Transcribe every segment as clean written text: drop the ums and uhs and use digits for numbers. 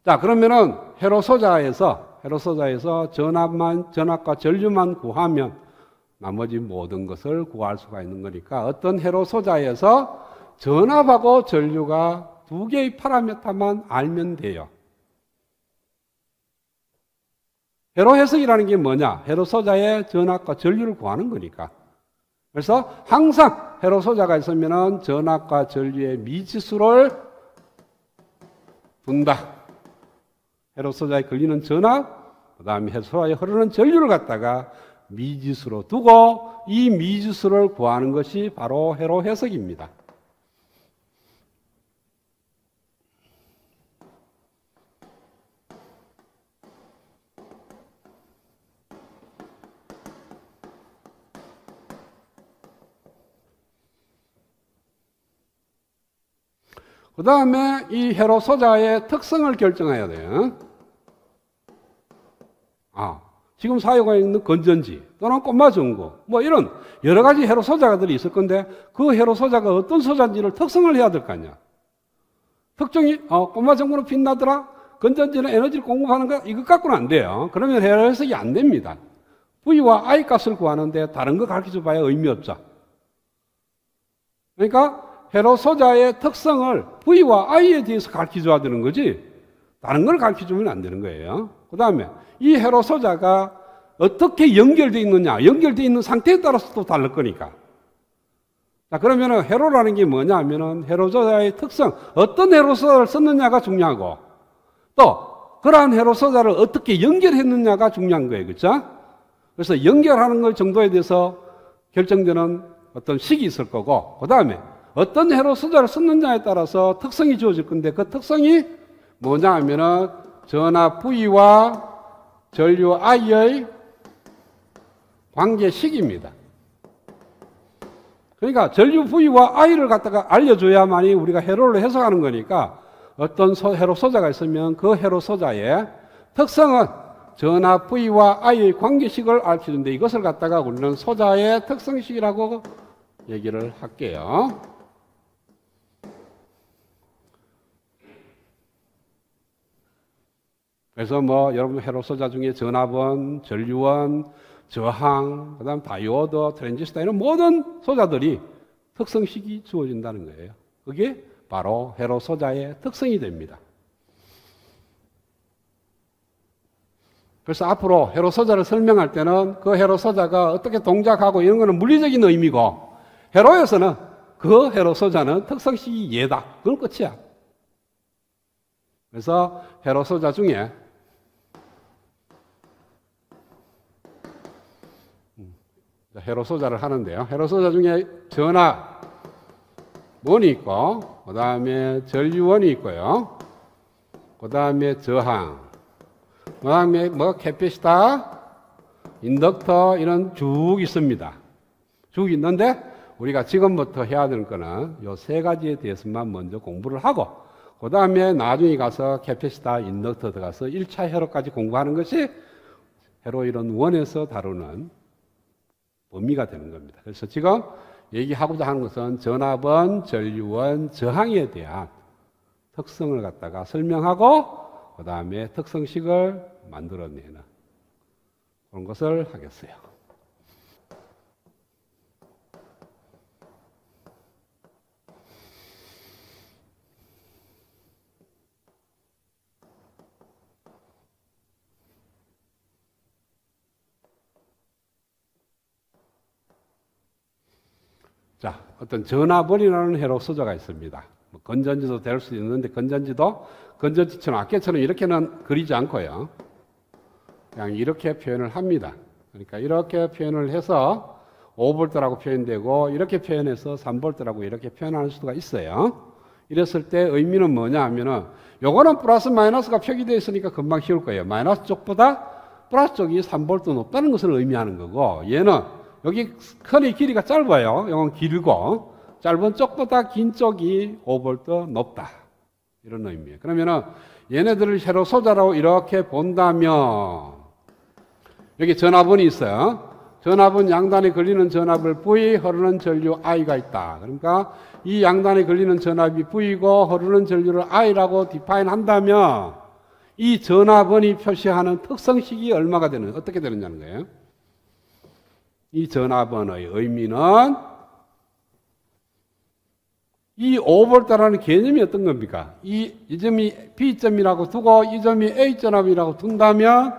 자, 그러면은 회로소자에서 전압과 전류만 구하면 나머지 모든 것을 구할 수가 있는 거니까 어떤 회로소자에서 전압하고 전류가 두 개의 파라미터만 알면 돼요. 회로 해석이라는 게 뭐냐? 회로소자의 전압과 전류를 구하는 거니까. 그래서 항상 회로소자가 있으면 전압과 전류의 미지수를 둔다. 회로소자에 걸리는 전압, 그 다음에 회로소자에 흐르는 전류를 갖다가 미지수로 두고 이 미지수를 구하는 것이 바로 회로 해석입니다. 그 다음에 이 회로소자의 특성을 결정해야 돼요. 지금 사용하고 있는 건전지 또는 꼬마전구 뭐 이런 여러 가지 회로소자들이 있을 건데 그 회로소자가 어떤 소자인지를 특성을 해야 될 거 아니야. 특정이 꼬마전구는 빛나더라, 건전지는 에너지를 공급하는 거, 이것 갖고는 안 돼요. 그러면 회로 해석이 안 됩니다. V와 I 값을 구하는데 다른 거 가르쳐 봐야 의미 없죠. 그러니까 회로소자의 특성을 V와 I에 대해서 가르쳐 줘야 되는 거지 다른 걸 가르쳐 주면 안 되는 거예요. 그 다음에 이 회로소자가 어떻게 연결되어 있느냐, 연결되어 있는 상태에 따라서 또 다를 거니까. 자, 그러면 회로라는 게 뭐냐 하면은 회로소자의 특성, 어떤 회로소자를 썼느냐가 중요하고 또 그러한 회로소자를 어떻게 연결했느냐가 중요한 거예요. 그렇죠? 그래서 연결하는 것 정도에 대해서 결정되는 어떤 식이 있을 거고 그 다음에 어떤 회로소자를 썼느냐에 따라서 특성이 주어질 건데 그 특성이 뭐냐 하면은 전압 V와 전류 I의 관계식입니다. 그러니까 전류 V와 I를 갖다가 알려줘야만이 우리가 회로를 해석하는 거니까 어떤 회로소자가 있으면 그 회로소자의 특성은 전압 V와 I의 관계식을 알려주는데 이것을 갖다가 우리는 소자의 특성식이라고 얘기를 할게요. 그래서 뭐 여러분 회로소자 중에 전압원, 전류원, 저항, 그 다음 다이오드, 트랜지스터 이런 모든 소자들이 특성식이 주어진다는 거예요. 그게 바로 회로소자의 특성이 됩니다. 그래서 앞으로 회로소자를 설명할 때는 그 회로소자가 어떻게 동작하고 이런 거는 물리적인 의미고 회로에서는 그 회로소자는 특성식이 얘다. 그건 끝이야. 그래서 회로소자 중에 회로소자를 하는데요. 회로소자 중에 전압원이 있고 그 다음에 전류원이 있고요. 그 다음에 저항, 그 다음에 뭐 캐패시터, 인덕터 이런 쭉 있습니다. 쭉 있는데 우리가 지금부터 해야 되는 거는 이 세 가지에 대해서만 먼저 공부를 하고 그 다음에 나중에 가서 캐패시터, 인덕터 들어가서 1차 회로까지 공부하는 것이 회로 이론 1에서 다루는 범위가 되는 겁니다. 그래서 지금 얘기하고자 하는 것은 전압원, 전류원, 저항에 대한 특성을 갖다가 설명하고 그 다음에 특성식을 만들어내는 그런 것을 하겠어요. 자, 어떤 전압원이라는 회로소자가 있습니다. 뭐 건전지도 될 수 있는데 건전지처럼 아깨처럼 이렇게는 그리지 않고요. 그냥 이렇게 표현을 합니다. 그러니까 이렇게 표현을 해서 5V라고 표현되고 이렇게 표현해서 3V라고 이렇게 표현할 수가 있어요. 이랬을 때 의미는 뭐냐 하면은 요거는 플러스 마이너스가 표기되어 있으니까 금방 쉬울 거예요. 마이너스 쪽보다 플러스 쪽이 3V 높다는 것을 의미하는 거고 얘는 여기 큰의 길이가 짧아요. 이건 길고 짧은 쪽보다 긴 쪽이 5V 높다. 이런 의미예요. 그러면은 얘네들을 회로소자로 이렇게 본다면 여기 전압원이 있어요. 전압은 양단에 걸리는 전압을 V, 흐르는 전류 I가 있다. 그러니까 이 양단에 걸리는 전압이 V고 흐르는 전류를 I라고 디파인 한다면 이 전화번이 표시하는 특성식이 얼마가 되는, 어떻게 되느냐는 거예요. 이 전화번의 의미는 이 5V라는 개념이 어떤 겁니까? 이 점이 B점이라고 두고 이 점이 A점이라고 둔다면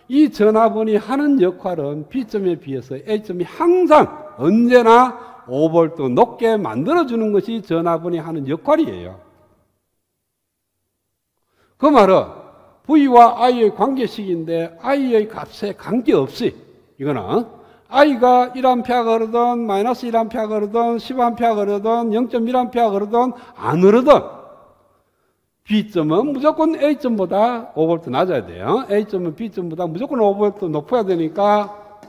이 전화번이 하는 역할은 B점에 비해서 A점이 항상 언제나 5V 높게 만들어주는 것이 전화번이 하는 역할이에요. 그 말은 V와 I의 관계식인데 I의 값에 관계없이 이거는 I가 1A가 흐르든 마이너스 1A가 흐르든 10A가 흐르든 0.1A가 흐르든 안 흐르든 B점은 무조건 A점보다 5V 낮아야 돼요. A점은 B점보다 무조건 5V 높아야 되니까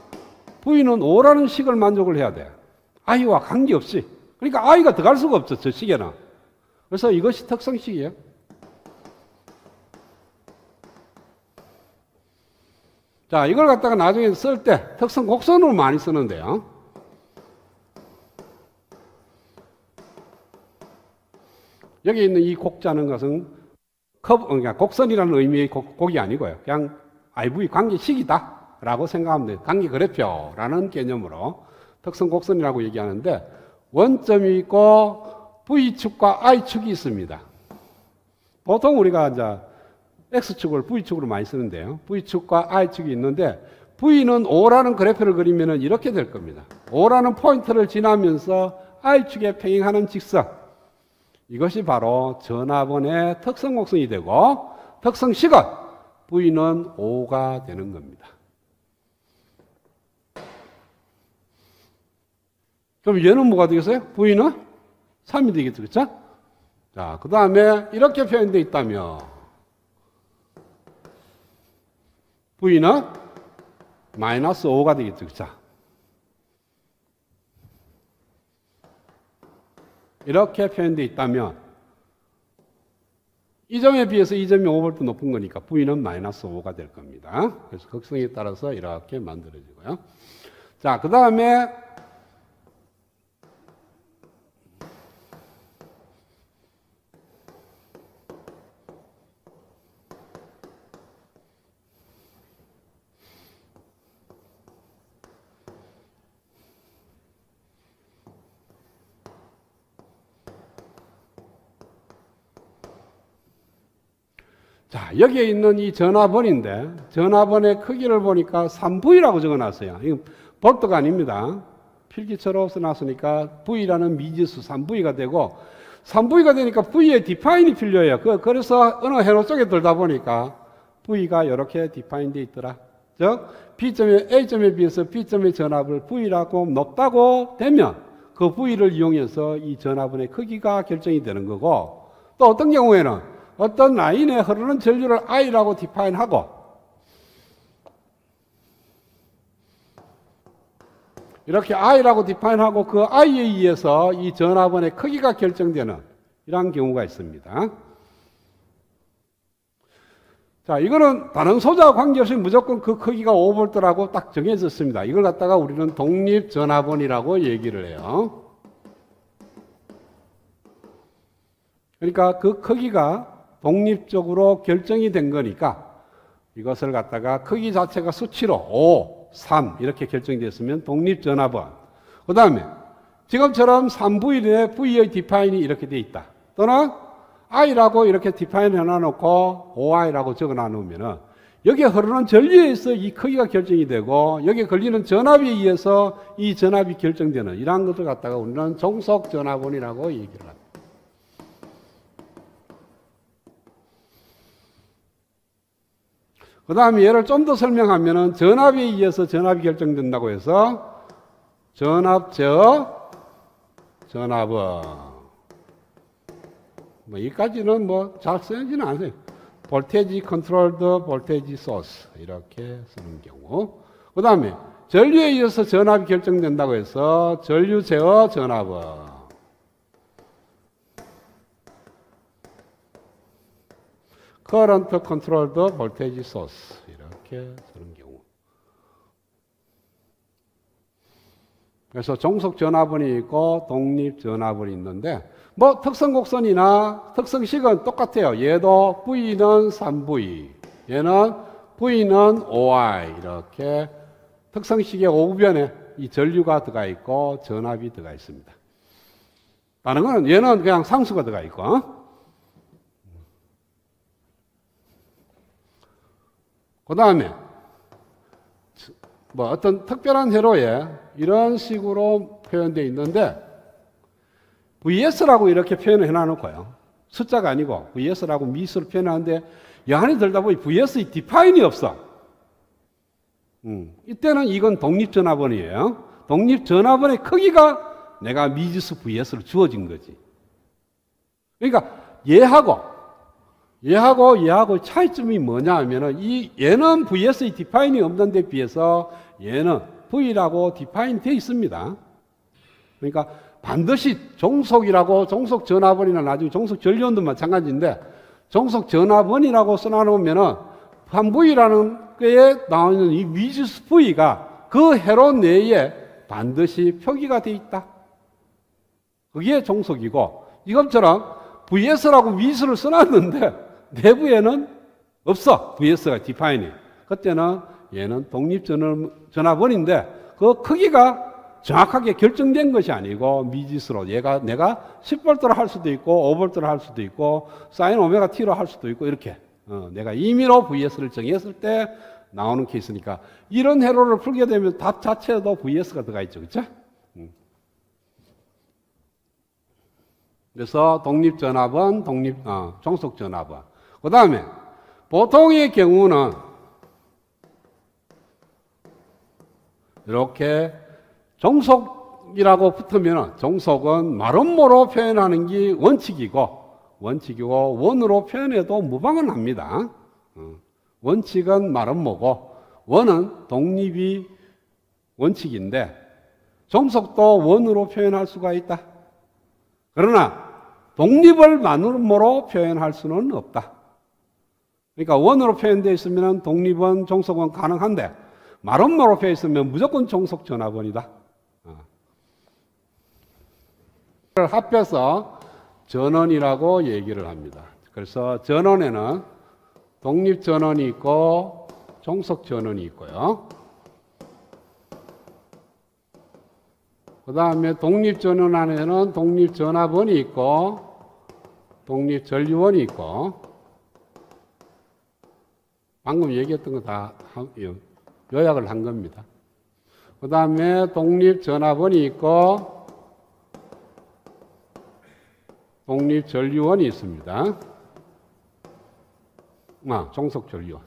V는 5라는 식을 만족을 해야 돼. I와 관계없이. 그러니까 I가 들어갈 수가 없죠. 저 식에는. 그래서 이것이 특성식이에요. 자, 이걸 갖다가 나중에 쓸 때 특성 곡선으로 많이 쓰는데요. 여기 있는 이 곡자는 것은 그러니까 곡선이라는 의미의 곡이 아니고요. 그냥 IV 관계식이다 라고 생각하면 돼요. 관계 그래프라는 개념으로 특성 곡선이라고 얘기하는데 원점이 있고 V축과 I축이 있습니다. 보통 우리가 이제 X축을 V축으로 많이 쓰는데요. V축과 I축이 있는데 V는 5라는 그래프를 그리면 이렇게 될 겁니다. 5라는 포인트를 지나면서 I축에 평행하는 직선. 이것이 바로 전화번의 특성 곡선이 되고 특성식은 V는 5가 되는 겁니다. 그럼 얘는 뭐가 되겠어요? V는 3이 되겠죠. 그렇죠? 자, 그 다음에 이렇게 표현되어 있다면 V는 마이너스 5가 되겠죠. 그렇죠? 이렇게 표현되어 있다면 이 점에 비해서 이 점이 5V 높은 거니까 V는 마이너스 5가 될 겁니다. 그래서 극성에 따라서 이렇게 만들어지고요. 자, 그 다음에 자, 여기에 있는 이 전화번인데 전화번의 크기를 보니까 3V라고 적어놨어요. 이건 볼트가 아닙니다. 필기처럼 써놨으니까 V라는 미지수 3V가 되고 3V가 되니까 V의 디파인이 필요해요. 그래서 어느 회로 쪽에 들다 보니까 V가 이렇게 디파인 되어 있더라. 즉 B점의 A점에 비해서 B점의 전압을 V라고 높다고 되면 그 V를 이용해서 이 전화번의 크기가 결정이 되는 거고 또 어떤 경우에는 어떤 라인에 흐르는 전류를 I라고 디파인하고 이렇게 I라고 디파인하고 그 I에 의해서 이 전화번의 크기가 결정되는 이러한 경우가 있습니다. 자, 이거는 다른 소자와 관계없이 무조건 그 크기가 5V라고 딱 정해졌습니다. 이걸 갖다가 우리는 독립전화번이라고 얘기를 해요. 그러니까 그 크기가 독립적으로 결정이 된 거니까 이것을 갖다가 크기 자체가 수치로 5, 3 이렇게 결정됐으면 독립전화번. 그 다음에 지금처럼 3V에 V의 디파인이 이렇게 돼 있다. 또는 I라고 이렇게 디파인 해놔놓고 5I라고 적어놔놓으면 여기에 흐르는 전류에 의해서 이 크기가 결정이 되고 여기에 걸리는 전압에 의해서 이 전압이 결정되는 이러한 것을 갖다가 우리는 종속전화번이라고 얘기를 합니다. 그 다음에 얘를 좀 더 설명하면 전압에 의해서 전압이 결정된다고 해서 전압적 전압은 뭐 여기까지는 뭐 잘 쓰지는 않아요. 볼테이지 컨트롤드 볼테이지 소스 이렇게 쓰는 경우. 그 다음에 전류에 의해서 전압이 결정된다고 해서 전류 제어 전압은 current controlled voltage source 이렇게 쓰는 경우. 그래서 종속 전압원이 있고 독립 전압원이 있는데 뭐 특성 곡선이나 특성식은 똑같아요. 얘도 V는 3V, 얘는 V는 5i 이렇게 특성식의 오변에 이 전류가 들어가 있고 전압이 들어가 있습니다. 다른 거는 얘는 그냥 상수가 들어가 있고 그 다음에 뭐 어떤 특별한 회로에 이런 식으로 표현되어 있는데 VS라고 이렇게 표현을 해놔놓고요. 숫자가 아니고 VS라고 미수를 표현하는데 이 안에 들다 보니 VS의 디파인이 없어. 이때는 이건 독립전압원이에요. 독립전압원의 크기가 내가 미지수 VS로 주어진 거지. 그러니까 얘하고 차이점이 뭐냐 하면은 얘는 VS의 디파인이 없는 데 비해서 얘는 V라고 디파인 되어 있습니다. 그러니까 반드시 종속이라고 종속전압원이나 나중에 종속전류원도 마찬가지인데 종속전압원이라고 써놔놓으면은 한V라는 게 나오는 이 미지수 V가 그 회로 내에 반드시 표기가 되어 있다. 그게 종속이고 이것처럼 VS라고 미수를 써놨는데 내부에는 없어. VS가 디파인이. 그때는 얘는 독립전압원인데 그 크기가 정확하게 결정된 것이 아니고 미지수로 내가 10V로 할 수도 있고 5V로 할 수도 있고 사인 오메가 T로 할 수도 있고 이렇게 내가 임의로 VS를 정했을 때 나오는 케이스니까 이런 회로를 풀게 되면 답 자체에도 VS가 들어가 있죠. 그렇죠? 그래서 독립전압원, 종속전압원. 그 다음에 보통의 경우는 이렇게 종속이라고 붙으면 종속은 마름모로 표현하는 게 원칙이고 원으로 표현해도 무방은 합니다. 원칙은 마름모고 원은 독립이 원칙인데 종속도 원으로 표현할 수가 있다. 그러나 독립을 마름모로 표현할 수는 없다. 그러니까 원으로 표현되어 있으면 독립은 종속은 가능한데 마름모로 표현되어 있으면 무조건 종속전압원이다. 합해서 전원이라고 얘기를 합니다. 그래서 전원에는 독립전원이 있고 종속전원이 있고요. 그 다음에 독립전원 안에는 독립전압원이 있고 독립전류원이 있고 방금 얘기했던 거 다 요약을 한 겁니다. 그 다음에 독립전압원이 있고 독립전류원이 있습니다. 종속전류원.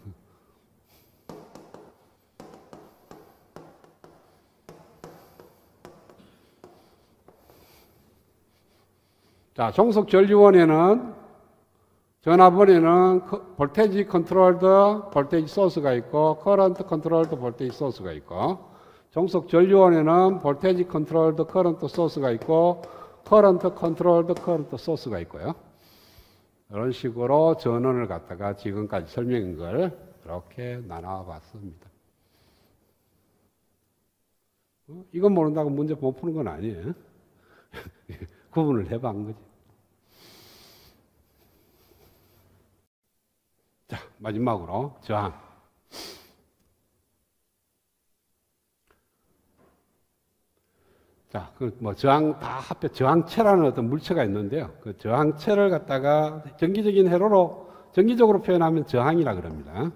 자, 종속전류원에는 전압원에는 볼테이지 컨트롤드 볼테이지 소스가 있고 커런트 컨트롤드 볼테이지 소스가 있고 종속전류원에는 볼테이지 컨트롤드 커런트 소스가 있고 커런트 컨트롤드 커런트 소스가 있고요. 이런 식으로 전원을 갖다가 지금까지 설명한 걸 이렇게 나눠봤습니다. 이건 모른다고 문제 못 푸는 건 아니에요. 구분을 해본 거지. 자, 마지막으로 저항. 자, 저항 다 합해 저항체라는 어떤 물체가 있는데요. 그 저항체를 갖다가 전기적인 회로로 전기적으로 표현하면 저항이라 그럽니다.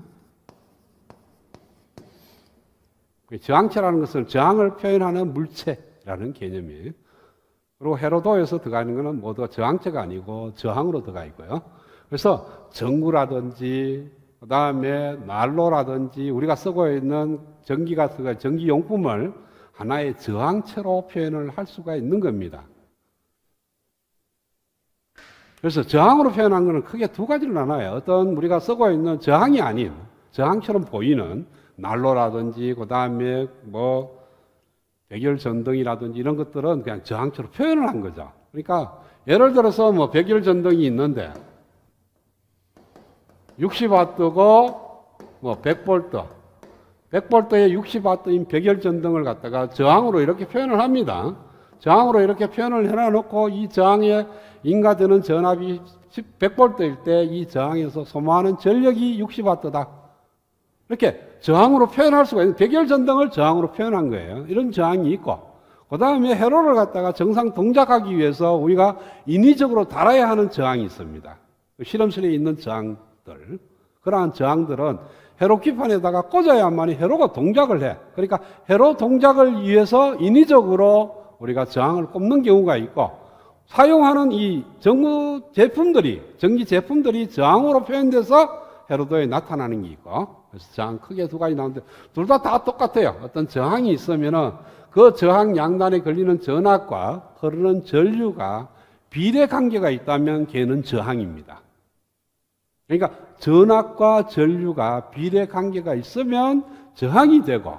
저항체라는 것은 저항을 표현하는 물체라는 개념이에요. 그리고 회로도에서 들어가는 것은 모두 저항체가 아니고 저항으로 들어가 있고요. 그래서 전구라든지 그 다음에 난로라든지 우리가 쓰고 있는 전기가 들어간 전기용품을 하나의 저항체로 표현을 할 수가 있는 겁니다. 그래서 저항으로 표현한 것은 크게 두 가지로 나눠요. 어떤 우리가 쓰고 있는 저항이 아닌 저항처럼 보이는 난로라든지 그 다음에 백열전등이라든지 이런 것들은 그냥 저항처럼 표현을 한 거죠. 그러니까 예를 들어서 백열전등이 있는데 60W고 100V 100V에 60W인 백열전등을 갖다가 저항으로 이렇게 표현을 합니다. 저항으로 이렇게 표현을 해놔놓고 이 저항에 인가되는 전압이 100V일 때 이 저항에서 소모하는 전력이 60W다. 이렇게 저항으로 표현할 수가 있는 백열전등을 저항으로 표현한 거예요. 이런 저항이 있고 그 다음에 회로를 갖다가 정상 동작하기 위해서 우리가 인위적으로 달아야 하는 저항이 있습니다. 실험실에 있는 저항들, 그러한 저항들은 회로 기판에다가 꽂아야만이 회로가 동작을 해. 그러니까 회로 동작을 위해서 인위적으로 우리가 저항을 꼽는 경우가 있고 사용하는 이 전기 제품들이 저항으로 표현돼서 회로도에 나타나는 게 있고, 그래서 저항 크게 두 가지 나오는데 둘 다 똑같아요. 어떤 저항이 있으면은 그 저항 양단에 걸리는 전압과 흐르는 전류가 비례 관계가 있다면 걔는 저항입니다. 그러니까 전압과 전류가 비례 관계가 있으면 저항이 되고,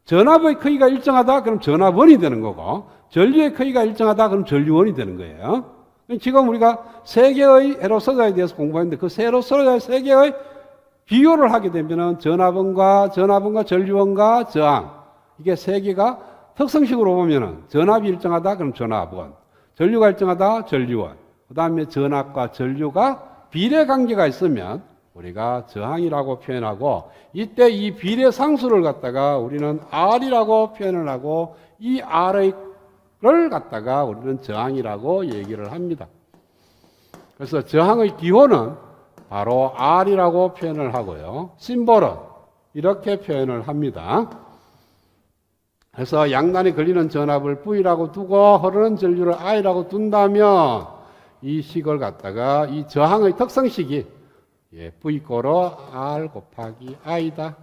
전압의 크기가 일정하다 그럼 전압원이 되는 거고, 전류의 크기가 일정하다 그럼 전류원이 되는 거예요. 지금 우리가 세 개의 회로소자에 대해서 공부했는데 그 회로소자 세 개의 비교를 하게 되면은 전압원과 전류원과 저항, 이게 세 개가 특성식으로 보면은 전압이 일정하다 그럼 전압원, 전류가 일정하다 전류원, 그 다음에 전압과 전류가 비례 관계가 있으면 우리가 저항이라고 표현하고, 이때 이 비례 상수를 갖다가 우리는 R이라고 표현을 하고 이 R을 갖다가 우리는 저항이라고 얘기를 합니다. 그래서 저항의 기호는 바로 R이라고 표현을 하고요. 심볼은 이렇게 표현을 합니다. 그래서 양단에 걸리는 전압을 V라고 두고 흐르는 전류를 I라고 둔다면 이 식을 갖다가 이 저항의 특성식이 V 꼴로 R 곱하기 I다.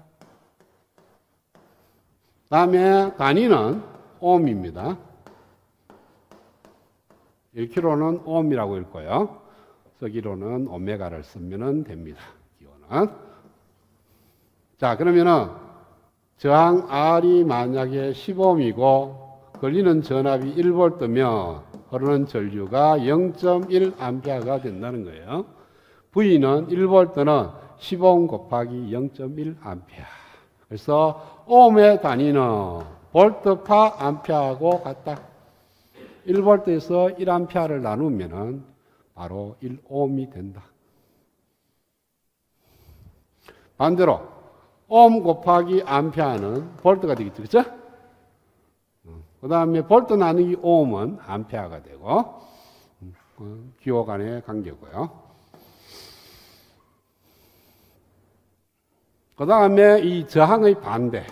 다음에 단위는 옴입니다. 1kg는 옴이라고 읽고요. 서기로는 오메가를 쓰면 됩니다. 기호는. 자, 그러면은 저항 R이 만약에 10옴이고 걸리는 전압이 1V면 흐르는 전류가 0.1A가 된다는 거예요. V는 1V는 10옴 곱하기 0.1A. 그래서 옴의 단위는 볼트 파 암페어하고 같다. 1V에서 1A를 나누면 바로 1옴이 된다. 반대로 옴 곱하기 암페어는 볼트가 되겠죠. 그렇죠? 그 다음에 볼트 나누기 옴은 암페어가 되고, 기호 간의 관계고요. 그 다음에 이 저항의 반대.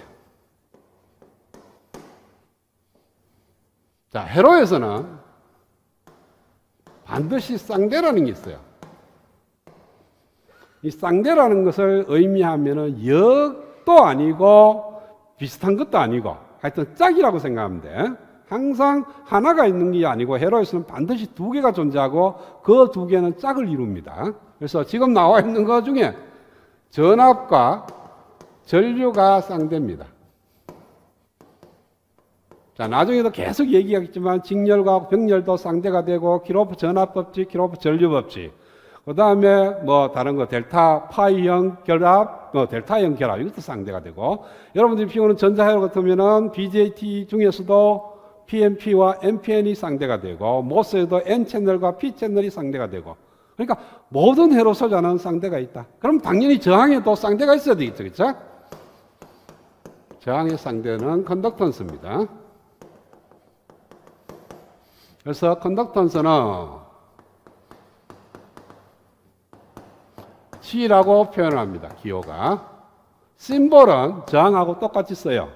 자, 회로에서는 반드시 쌍대라는 게 있어요. 이 쌍대라는 것을 의미하면은 역도 아니고 비슷한 것도 아니고 하여튼 짝이라고 생각하면 돼. 항상 하나가 있는 게 아니고 회로에서는 반드시 두 개가 존재하고 그 두 개는 짝을 이룹니다. 그래서 지금 나와 있는 것 중에 전압과 전류가 쌍대입니다. 자, 나중에도 계속 얘기하겠지만 직열과 병렬도 쌍대가 되고 키로프 전압법칙, 키로프 전류법칙, 그 다음에 뭐 다른 거 델타 파이형 결합, 델타형 결합, 이것도 쌍대가 되고, 여러분들이 피우는 전자회로 같으면은 BJT 중에서도 PNP와 NPN이 쌍대가 되고, 모스에도 N채널과 P채널이 쌍대가 되고, 그러니까 모든 회로 소자는 쌍대가 있다. 그럼 당연히 저항에도 쌍대가 있어야 되겠죠, 그렇죠? 저항의 쌍대는 컨덕턴스입니다. 그래서 컨덕턴스는 G라고 표현을 합니다. 기호가. 심볼은 저항하고 똑같이 써요.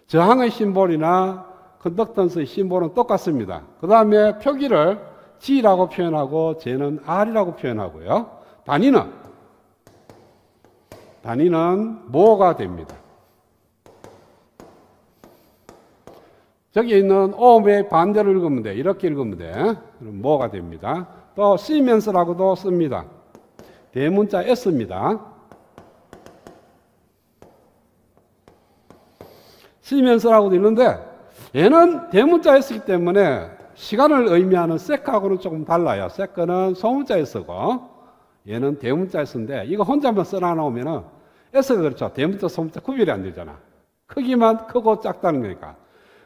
저항의 심볼이나 컨덕턴스의 심볼은 똑같습니다. 그 다음에 표기를 G라고 표현하고 쟤는 R이라고 표현하고요. 단위는 모가 됩니다. 저기 있는 옴의 반대로 읽으면 돼. 이렇게 읽으면 돼. 그럼 모가 됩니다. 또 시멘스라고도 씁니다. 대문자 S입니다. 시멘스라고도 있는데 얘는 대문자 S이기 때문에 시간을 의미하는 세크하고는 조금 달라요. 세크는 소문자 S고 얘는 대문자 S인데 이거 혼자만 써놔놓으면은 S가 그렇죠. 대문자 소문자 구별이 안 되잖아. 크기만 크고 작다는 거니까.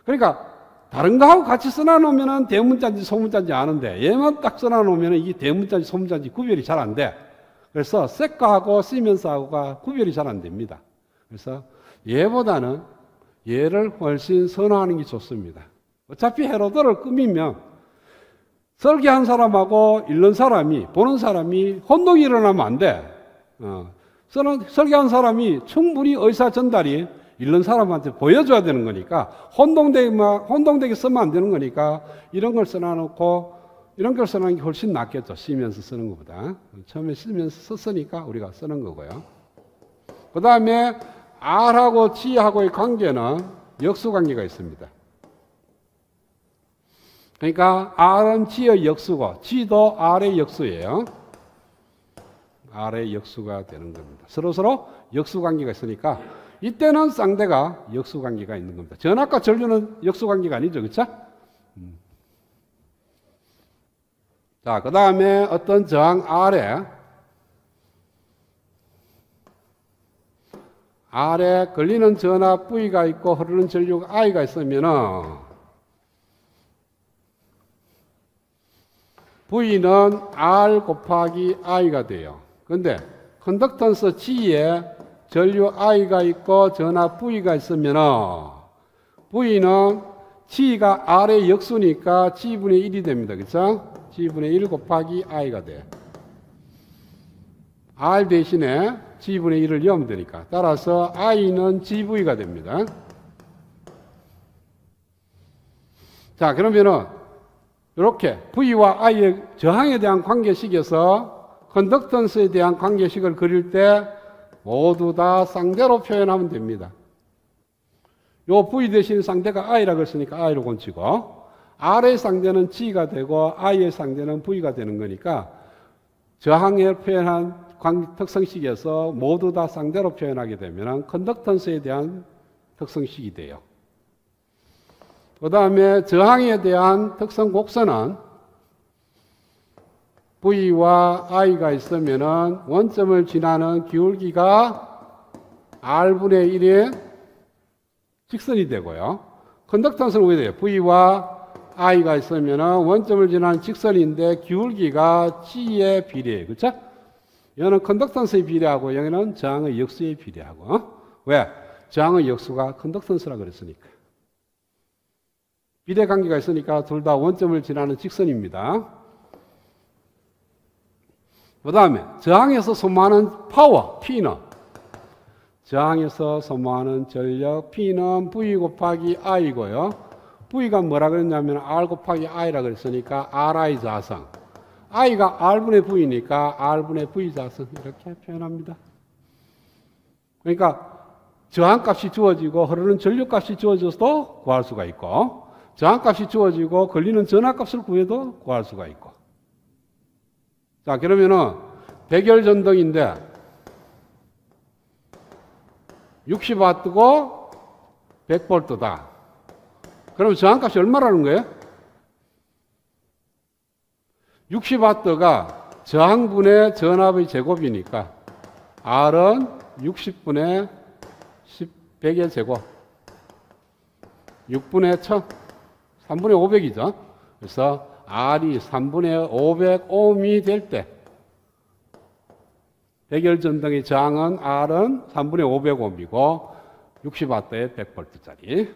그러니까 다른 거하고 같이 써놔놓으면 대문자인지 소문자인지 아는데 얘만 딱 써놔놓으면 이게 대문자인지 소문자인지 구별이 잘 안 돼. 그래서 셋과하고 쓰면서하고가 구별이 잘 안 됩니다. 그래서 얘보다는 얘를 훨씬 선호하는 게 좋습니다. 어차피 헤로도를 꾸미면 설계한 사람하고 읽는 사람이, 보는 사람이 혼동이 일어나면 안 돼. 설계한 사람이 충분히 의사 전달이 읽는 사람한테 보여줘야 되는 거니까 혼동되게 쓰면 안 되는 거니까 이런 걸 써놔놓고 이런 걸 써놓는 게 훨씬 낫겠죠. 쓰면서 쓰는 것보다. 처음에 쓰면서 썼으니까 우리가 쓰는 거고요. 그 다음에 R하고 G하고의 관계는 역수관계가 있습니다. 그러니까 R은 G의 역수고 G도 R의 역수예요. R의 역수가 되는 겁니다. 서로 역수관계가 있으니까 이때는 쌍대가 역수관계가 있는 겁니다. 전압과 전류는 역수관계가 아니죠. 그렇죠? 자, 그 다음에 어떤 저항 R에 걸리는 전압 V가 있고 흐르는 전류 I가 있으면은 V는 R 곱하기 I가 돼요. 근데 컨덕턴스 G에 전류 I가 있고 전압 V가 있으면은 V는 G가 R의 역수니까 G분의 1이 됩니다. 그렇죠? G분의 1 곱하기 I가 돼. R 대신에 G분의 1을 넣으면 되니까. 따라서 I는 GV가 됩니다. 자, 그러면은 이렇게 V와 I의 저항에 대한 관계식에서 컨덕턴스에 대한 관계식을 그릴 때 모두 다 쌍대로 표현하면 됩니다. 요 V 대신 상대가 I라고 했으니까 I로 곤치고 R의 상대는 G가 되고 I의 상대는 V가 되는 거니까 저항을 표현한 특성식에서 모두 다 상대로 표현하게 되면 컨덕턴스에 대한 특성식이 돼요. 그 다음에 저항에 대한 특성 곡선은 V와 I가 있으면 원점을 지나는 기울기가 R분의 1의 직선이 되고요. 컨덕턴스는 왜 돼요? V와 I가 있으면 원점을 지나는 직선인데 기울기가 G에 비례해요. 그렇죠? 여기는 컨덕턴스에 비례하고 여기는 저항의 역수에 비례하고. 왜? 저항의 역수가 컨덕턴스라고 그랬으니까. 비례 관계가 있으니까 둘 다 원점을 지나는 직선입니다. 그 다음에 저항에서 소모하는 파워, P는 저항에서 소모하는 전력 P는 V 곱하기 I고요. V가 뭐라 그랬냐면 R 곱하기 I라 그랬으니까 RI 자성. I가 R분의 V니까 R분의 V 자성 이렇게 표현합니다. 그러니까 저항값이 주어지고 흐르는 전류값이 주어져서도 구할 수가 있고 저항값이 주어지고 걸리는 전압값을 구해도 구할 수가 있고. 자, 그러면은 백열전등인데 60W고 100V다. 그럼 저항값이 얼마라는 거예요? 60W가 저항분의 전압의 제곱이니까 R은 60분의 100의 제곱 6분의 1000 3분의 500이죠. 그래서 R이 3분의 500ohm이 될 때 백열전등의 저항은 R은 3분의 500ohm이고 60W에 100V짜리.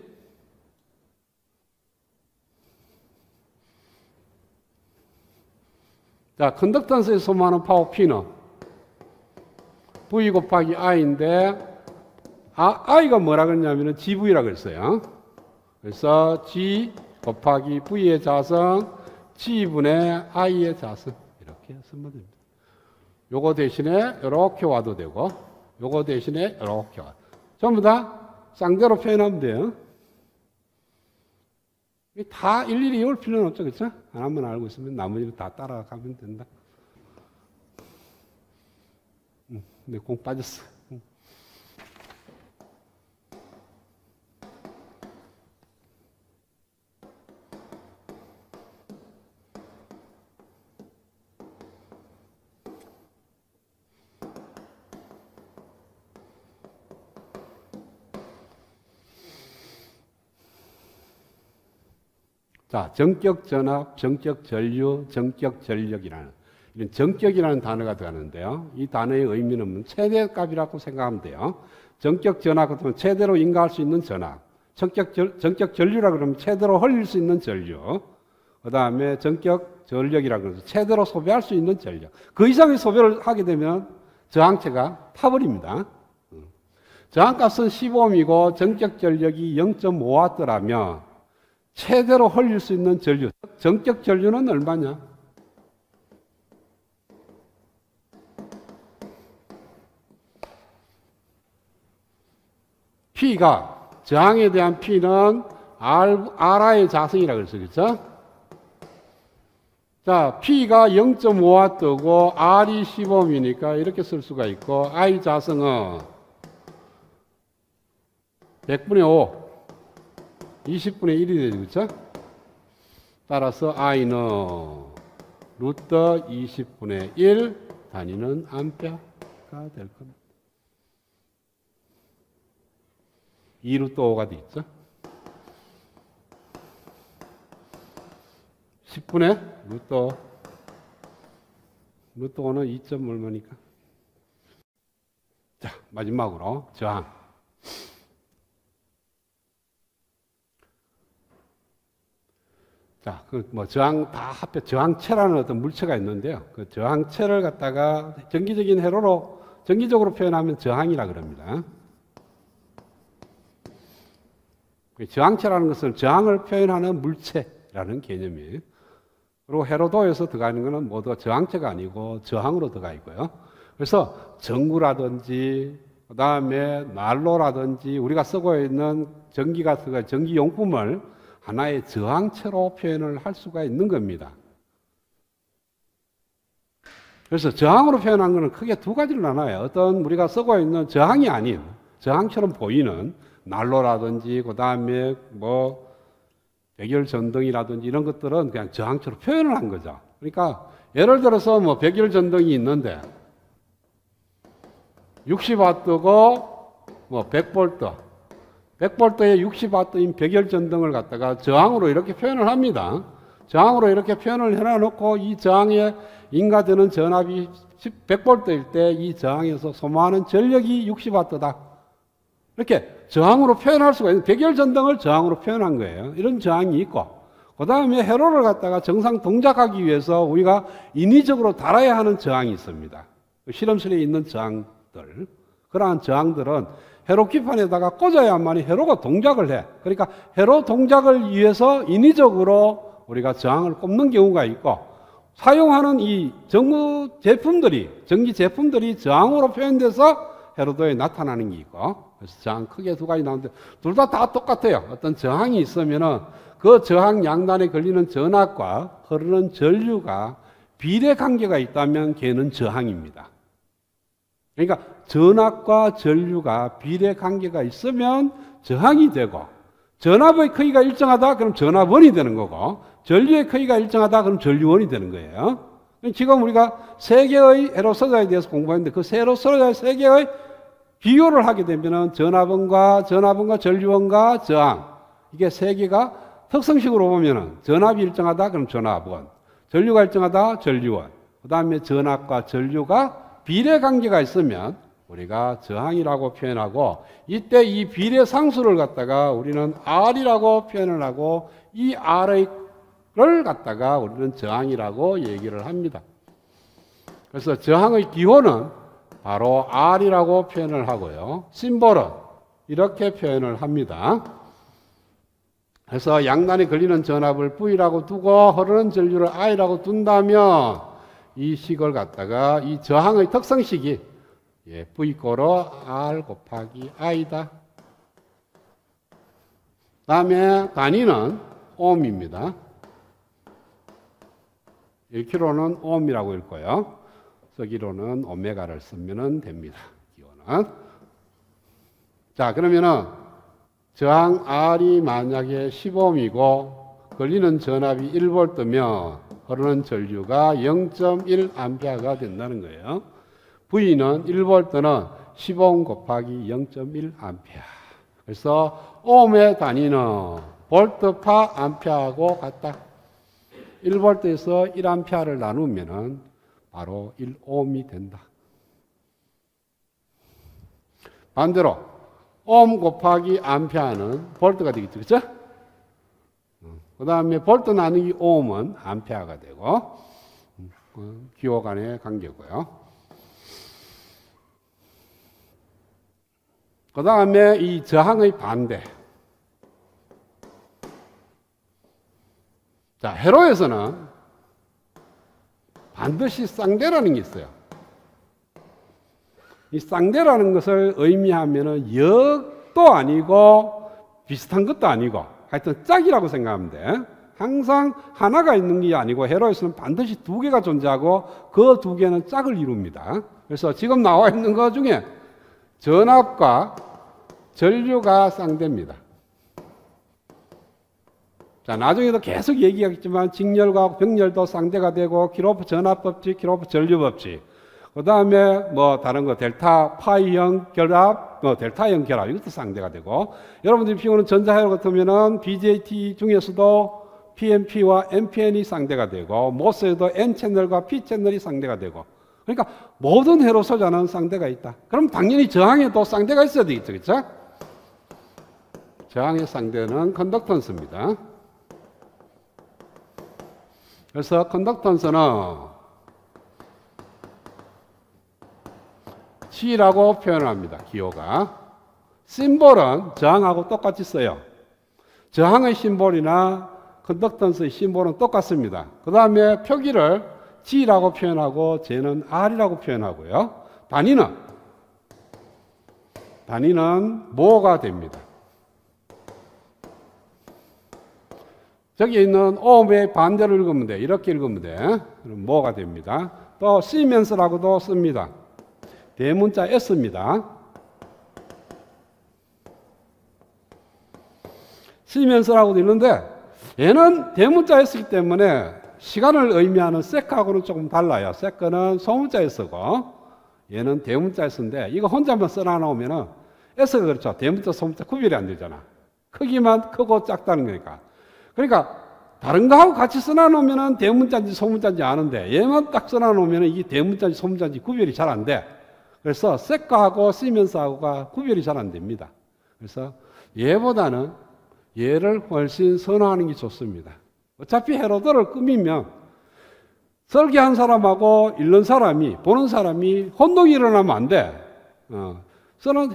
자, 컨덕턴스에 소모하는 파워 P는 V 곱하기 I인데 I가 뭐라 그랬냐면 GV라고 했어요. 그래서 G 곱하기 V의 자성 G분의 I의 자성 이렇게 쓰면 됩니다. 요거 대신에 이렇게 와도 되고 요거 대신에 이렇게 와도 전부 다 쌍대로 표현하면 돼요. 다 일일이 외울 필요는 없죠. 그렇죠? 하나만 알고 있으면 나머지는 다 따라가면 된다. 내 공 빠졌어. 자, 전격 전압, 전격 전류, 전격 전력이라는 이런 전격이라는 단어가 들어가는데요. 이 단어의 의미는 최대값이라고 생각하면 돼요. 전격 전압 같으면 최대로 인가할 수 있는 전압, 전격 전류라 그러면 최대로 흘릴 수 있는 전류, 그 다음에 전격 전력이라 그래서 최대로 소비할 수 있는 전력. 그 이상의 소비를 하게 되면 저항체가 타버립니다. 저항값은 10ohm이고 전격 전력이 0.5W라면 최대로 흘릴 수 있는 전류, 전격 전류는 얼마냐? P가, 저항에 대한 P는 R의 자성이라고 그랬어요. 그렇죠? 자, P가 0.5W고 R이 10ohm이니까 이렇게 쓸 수가 있고, I 자성은 100분의 5, 20분의 1이 되죠. 그렇죠? 따라서 I는 루트 20분의 1 단위는 암페어가 될 겁니다. 2 루트 5가 돼 있죠. 10분의 루트 5는 2점 얼마니까? 자, 마지막으로 저항. 자, 저항 다 합해 저항체라는 어떤 물체가 있는데요. 그 저항체를 갖다가 전기적인 회로로 전기적으로 표현하면 저항이라 그럽니다. 저항체라는 것은 저항을 표현하는 물체라는 개념이에요. 그리고 회로도에서 들어가는 것은 모두 저항체가 아니고 저항으로 들어가 있고요. 그래서 전구라든지 그 다음에 난로라든지 우리가 쓰고 있는 전기가 들어간 전기용품을 하나의 저항체로 표현을 할 수가 있는 겁니다. 그래서 저항으로 표현한 것은 크게 두 가지로 나눠요. 어떤 우리가 쓰고 있는 저항이 아닌 저항처럼 보이는 난로라든지 그 다음에 백열전등이라든지 이런 것들은 그냥 저항처럼 표현을 한 거죠. 그러니까 예를 들어서 백열전등이 있는데 60W고 100V 100V에 60W인 백열전등을 갖다가 저항으로 이렇게 표현을 합니다. 저항으로 이렇게 표현을 해놔놓고 이 저항에 인가되는 전압이 100V일 때 이 저항에서 소모하는 전력이 60W다. 이렇게 저항으로 표현할 수가 있는 백열전등을 저항으로 표현한 거예요. 이런 저항이 있고 그 다음에 회로를 갖다가 정상 동작하기 위해서 우리가 인위적으로 달아야 하는 저항이 있습니다. 실험실에 있는 저항들, 그러한 저항들은 회로 기판에다가 꽂아야만이 회로가 동작을 해. 그러니까 회로 동작을 위해서 인위적으로 우리가 저항을 꼽는 경우가 있고 사용하는 이 전기 제품들이 저항으로 표현돼서 회로도에 나타나는 게 있고, 그래서 저항 크게 두 가지 나오는데 둘 다 똑같아요. 어떤 저항이 있으면은 그 저항 양단에 걸리는 전압과 흐르는 전류가 비례 관계가 있다면 걔는 저항입니다. 그러니까 전압과 전류가 비례 관계가 있으면 저항이 되고, 전압의 크기가 일정하다 그럼 전압원이 되는 거고, 전류의 크기가 일정하다 그럼 전류원이 되는 거예요. 지금 우리가 세 개의 회로소자에 대해서 공부했는데 그 회로소자 세 개의 비교를 하게 되면은 전압원과 전류원과 저항, 이게 세 개가 특성식으로 보면은 전압이 일정하다 그럼 전압원, 전류가 일정하다 전류원, 그 다음에 전압과 전류가 비례 관계가 있으면 우리가 저항이라고 표현하고, 이때 이 비례 상수를 갖다가 우리는 R이라고 표현을 하고 이 R을 갖다가 우리는 저항이라고 얘기를 합니다. 그래서 저항의 기호는 바로 R이라고 표현을 하고요. 심볼은 이렇게 표현을 합니다. 그래서 양단에 걸리는 전압을 V라고 두고 흐르는 전류를 I라고 둔다면 이 식을 갖다가 이 저항의 특성식이 V=R 곱하기 I다. 다음에 단위는 ohm입니다. 1kg는 ohm이라고 읽고요. 서기로는 오메가를 쓰면 됩니다. 기호는. 자, 그러면은 저항 R이 만약에 10ohm이고 걸리는 전압이 1V면 흐르는 전류가 0.1A가 된다는 거예요. V는 1V는 10ohm 곱하기 0.1A. 그래서 ohm의 단위는 볼트파 암페어하고 같다. 1볼트에서 1암페어를 나누면 바로 1옴이 된다. 반대로 옴 곱하기 암페어는 볼트가 되겠죠. 그렇죠? 그 다음에 볼트 나누기 옴은 암페어가 되고 기호 간의 관계고요. 그 다음에 이 저항의 반대. 자, 회로에서는 반드시 쌍대라는 게 있어요. 이 쌍대라는 것을 의미하면은 역도 아니고 비슷한 것도 아니고 하여튼 짝이라고 생각하면 돼. 항상 하나가 있는 게 아니고 회로에서는 반드시 두 개가 존재하고 그 두 개는 짝을 이룹니다. 그래서 지금 나와 있는 것 중에 전압과 전류가 쌍대입니다. 자, 나중에도 계속 얘기하겠지만 직렬과 병렬도 쌍대가 되고 키로프 전압법칙, 키로프 전류법칙, 그 다음에 뭐 다른 거 델타 파이형 결합, 델타형 결합 이것도 쌍대가 되고, 여러분들이 피우는 전자회로 같으면은 BJT 중에서도 PNP와 NPN이 쌍대가 되고, 모스에도 N 채널과 P 채널이 쌍대가 되고, 그러니까 모든 회로 소자는 쌍대가 있다. 그럼 당연히 저항에도 쌍대가 있어야 되겠죠, 그렇죠? 저항의 쌍대는 컨덕턴스입니다. 그래서 컨덕턴스는 G라고 표현을 합니다. 기호가. 심볼은 저항하고 똑같이 써요. 저항의 심볼이나 컨덕턴스의 심볼은 똑같습니다. 그 다음에 표기를 G라고 표현하고 J는 R이라고 표현하고요. 단위는 모가 됩니다. 저기 있는 옴의 반대로 읽으면 돼. 이렇게 읽으면 돼. 그럼 모가 됩니다. 또 시멘스라고도 씁니다. 대문자 S입니다. 시멘스라고도 있는데 얘는 대문자 S이기 때문에 시간을 의미하는 세크하고는 조금 달라요. 세크는 소문자 S고 얘는 대문자 S인데 이거 혼자만 써놔놓으면 S가 그렇죠. 대문자 소문자 구별이 안 되잖아. 크기만 크고 작다는 거니까. 그러니까 다른 거하고 같이 써놔놓으면 대문자인지 소문자인지 아는데 얘만 딱 써놔놓으면 이게 대문자인지 소문자인지 구별이 잘 안 돼. 그래서 세크하고 시멘스하고가 구별이 잘 안 됩니다. 그래서 얘보다는 얘를 훨씬 선호하는 게 좋습니다. 어차피 회로들을 꾸미면 설계한 사람하고 읽는 사람이, 보는 사람이 혼동이 일어나면 안 돼.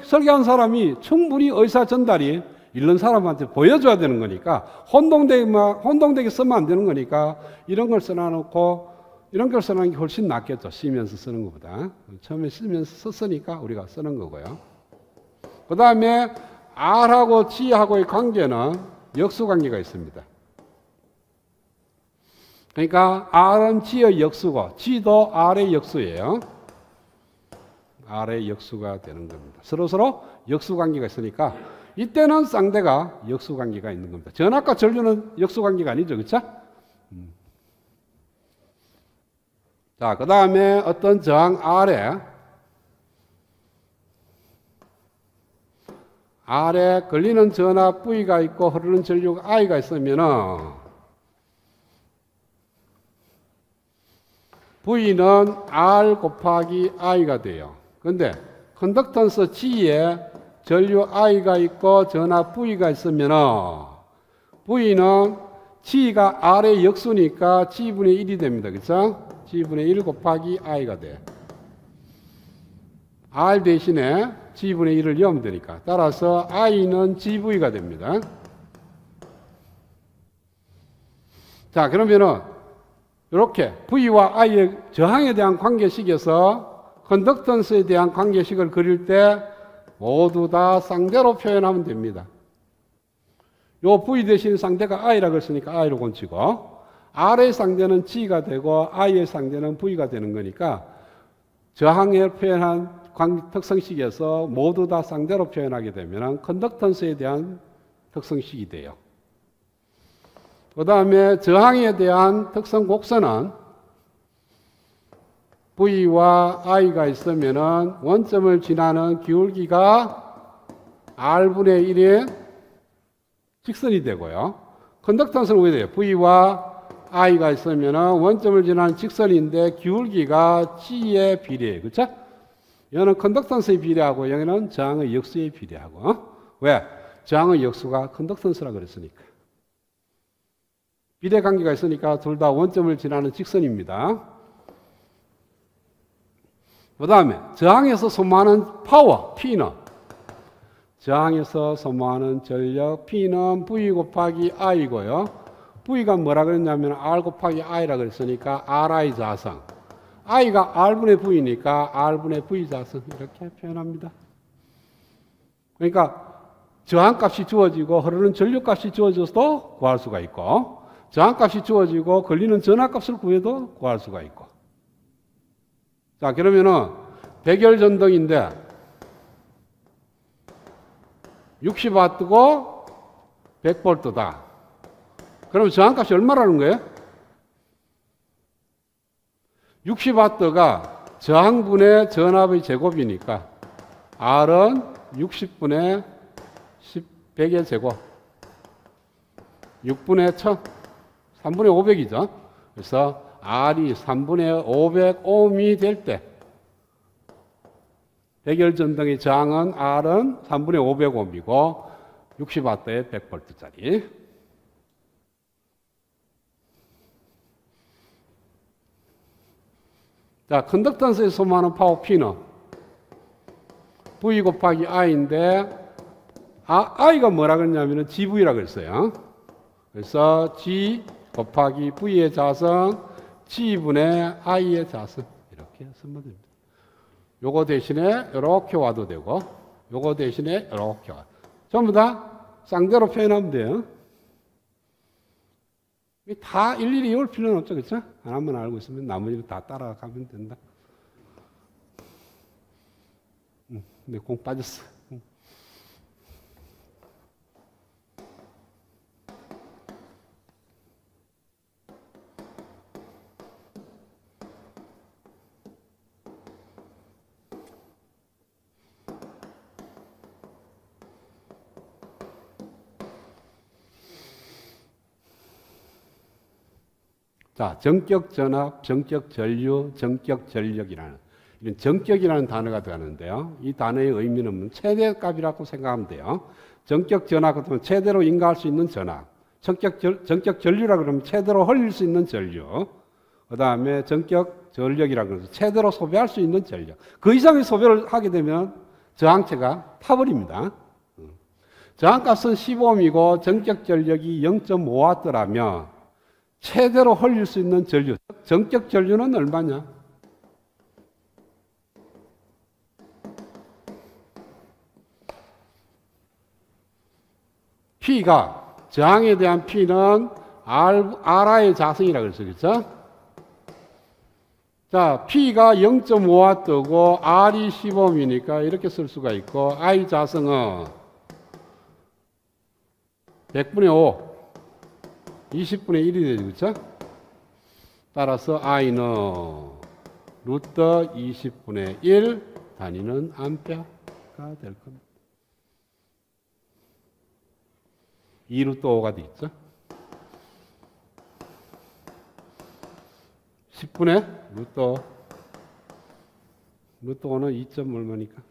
설계한 사람이 충분히 의사 전달이 읽는 사람한테 보여줘야 되는 거니까 혼동되게 쓰면 안 되는 거니까 이런 걸 써놔놓고 이런 걸 써놓은 게 훨씬 낫겠죠. 쓰면서 쓰는 것보다. 처음에 쓰면서 썼으니까 우리가 쓰는 거고요. 그 다음에 R하고 G하고의 관계는 역수관계가 있습니다. 그러니까 R은 G의 역수고 G도 R의 역수예요. R의 역수가 되는 겁니다. 서로 역수관계가 있으니까 이때는 쌍대가 역수관계가 있는 겁니다. 전압과 전류는 역수관계가 아니죠. 그렇죠? 자, 그 다음에 어떤 저항 R에 걸리는 전압 V가 있고 흐르는 전류 I가 있으면은 V는 R 곱하기 I가 돼요. 근데 컨덕턴스 G에 전류 I가 있고 전압 V가 있으면은 V는 G가 R의 역수니까 G분의 1이 됩니다. 그렇죠? G분의 1 곱하기 I가 돼. R 대신에 G분의 1을 넣으면 되니까. 따라서 I는 GV가 됩니다. 자, 그러면은 이렇게 V와 I의 저항에 대한 관계식에서 컨덕턴스에 대한 관계식을 그릴 때 모두 다 쌍대로 표현하면 됩니다. 요 V 대신 상대가 I라고 했으니까 I로 곤치고 R의 상대는 G가 되고 I의 상대는 V가 되는 거니까 저항에 표현한 특성식에서 모두 다 쌍대로 표현하게 되면 컨덕턴스에 대한 특성식이 돼요. 그 다음에 저항에 대한 특성 곡선은 V와 I가 있으면 원점을 지나는 기울기가 R분의 1의 직선이 되고요. 컨덕턴스는 어떻게 돼요? V와 I가 있으면 원점을 지나는 직선인데 기울기가 G에 비례해요. 그렇죠? 여기는 컨덕턴스에 비례하고 여기는 저항의 역수에 비례하고. 왜? 저항의 역수가 컨덕턴스라 그랬으니까. 비례 관계가 있으니까 둘 다 원점을 지나는 직선입니다. 그 다음에 저항에서 소모하는 파워, P는 저항에서 소모하는 전력 P는 V 곱하기 I고요. V가 뭐라 그랬냐면 R 곱하기 I라 그랬으니까 RI 자성. I가 R분의 V니까 R분의 V 자성 이렇게 표현합니다. 그러니까 저항값이 주어지고 흐르는 전력값이 주어져서도 구할 수가 있고 저항값이 주어지고 걸리는 전압값을 구해도 구할 수가 있고. 자, 그러면은 백열전등인데 60W고 100V다. 그럼 저항값이 얼마라는 거예요? 60W가 저항분의 전압의 제곱이니까 R은 60분의 100의 제곱 6분의 1000 3분의 500이죠. 그래서 R이 3분의 500ohm이 될 때 백열전등의 저항은 R은 3분의 500ohm이고 60W에 100V짜리. 자, 컨덕턴스에 소모하는 파워 P는 V 곱하기 I인데 I가 뭐라 그랬냐면 GV라 그랬어요. 그래서 G 곱하기 V의 자성 G분의 I의 자성 이렇게 쓰면 됩니다. 요거 대신에 이렇게 와도 되고 요거 대신에 이렇게 와도 전부 다 쌍대로 표현하면 돼요. 다 일일이 외울 필요는 없죠. 그렇죠? 하나만 알고 있으면 나머지는 다 따라가면 된다. 근데 공 빠졌어. 자, 전격 전압, 전격 전류, 전격 전력이라는 이런 전격이라는 단어가 들어가는데요. 이 단어의 의미는 최대값이라고 생각하면 돼요. 전격 전압 같으면 최대로 인가할 수 있는 전압, 전격 전류라 그러면 최대로 흘릴 수 있는 전류, 그 다음에 전격 전력이라 그러면 최대로 소비할 수 있는 전력. 그 이상의 소비를 하게 되면 저항체가 타버립니다. 저항값은 15ohm이고 전격 전력이 0.5W라면 최대로 흘릴 수 있는 전류, 전격 전류는 얼마냐? P가 저항에 대한 P는 R의 자성이라고 그랬어요. 그렇죠? 자, P가 0.5W고 R이 15ohm이니까 이렇게 쓸 수가 있고 I 자성은 100분의 5 20분의 1이 되죠. 그렇죠? 따라서 I는 루트 20분의 1 단위는 암페어가 될 겁니다. 2 루트 5가 되겠죠. 10분의 루트 5. 루트 5는 2점 얼마니까?